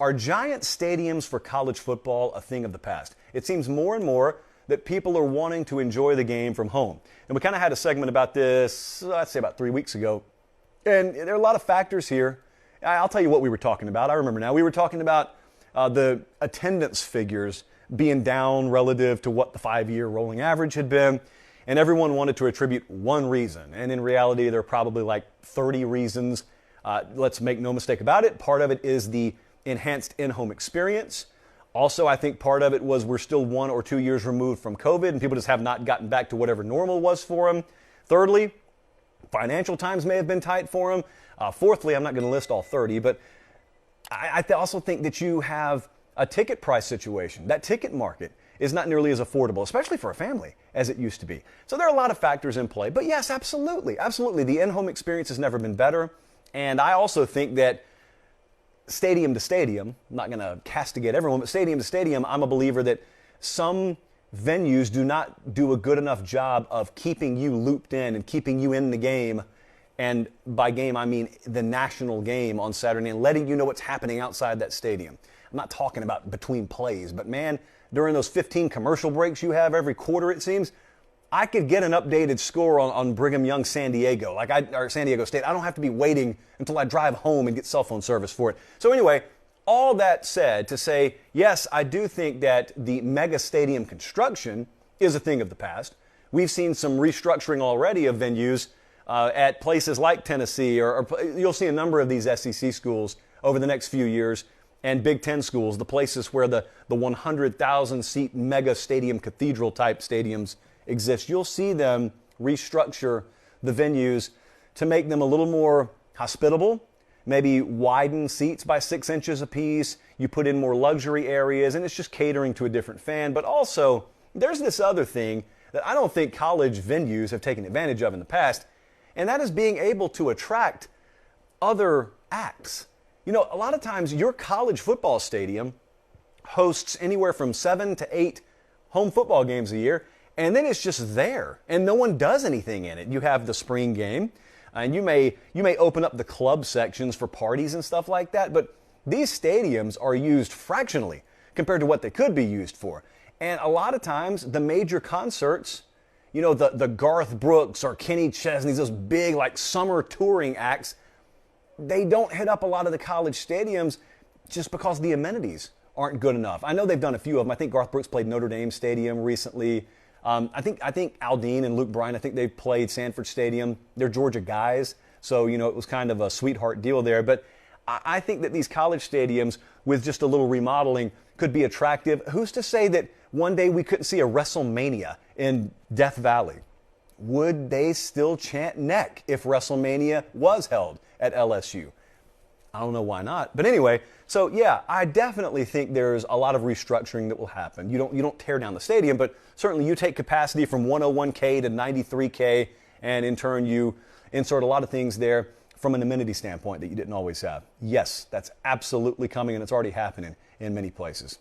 Are giant stadiums for college football a thing of the past? It seems more and more that people are wanting to enjoy the game from home. And we kind of had a segment about this, I'd say about 3 weeks ago. And there are a lot of factors here. I'll tell you what we were talking about. I remember now. We were talking about the attendance figures being down relative to what the 5-year rolling average had been. And everyone wanted to attribute one reason. And in reality, there are probably like 30 reasons. Let's make no mistake about it. Part of it is the enhanced in-home experience. Also, I think part of it was we're still 1 or 2 years removed from COVID and people just have not gotten back to whatever normal was for them. Thirdly, financial times may have been tight for them. Fourthly, I'm not going to list all 30, but I also think that you have a ticket price situation. That ticket market is not nearly as affordable, especially for a family, as it used to be. So there are a lot of factors in play. But yes, absolutely. The in-home experience has never been better. And I also think that stadium to stadium, I'm not going to castigate everyone, but stadium to stadium, I'm a believer that some venues do not do a good enough job of keeping you looped in and keeping you in the game. And by game, I mean the national game on Saturday and letting you know what's happening outside that stadium. I'm not talking about between plays, but man, during those 15 commercial breaks you have every quarter, it seems, I could get an updated score on Brigham Young San Diego, or San Diego State. I don't have to be waiting until I drive home and get cell phone service for it. So anyway, all that said to say, yes, I do think that the mega stadium construction is a thing of the past. We've seen some restructuring already of venues at places like Tennessee, or you'll see a number of these SEC schools over the next few years, and Big Ten schools, the places where the 100,000 seat mega stadium cathedral type stadiums exist. You'll see them restructure the venues to make them a little more hospitable, maybe widen seats by 6 inches apiece. You put in more luxury areas, and it's just catering to a different fan. But also, there's this other thing that I don't think college venues have taken advantage of in the past, and that is being able to attract other acts. You know, a lot of times your college football stadium hosts anywhere from 7 to 8 home football games a year, and then it's just there, and no one does anything in it. You have the spring game, and you may open up the club sections for parties and stuff like that, but these stadiums are used fractionally compared to what they could be used for. And a lot of times, the major concerts, you know, the Garth Brooks or Kenny Chesney's, those big like summer touring acts, they don't hit up a lot of the college stadiums just because the amenities aren't good enough. I know they've done a few of them. I think Garth Brooks played Notre Dame Stadium recently. I think Aldine and Luke Bryan, I think they've played Sanford Stadium. They're Georgia guys, so, you know, it was kind of a sweetheart deal there. But I think that these college stadiums, with just a little remodeling, could be attractive. Who's to say that one day we couldn't see a WrestleMania in Death Valley? Would they still chant neck if WrestleMania was held at LSU? I don't know why not. But anyway, so yeah, I definitely think there's a lot of restructuring that will happen. You don't tear down the stadium, but certainly you take capacity from 101K to 93K, and in turn you insert a lot of things there from an amenity standpoint that you didn't always have. Yes, that's absolutely coming, and it's already happening in many places.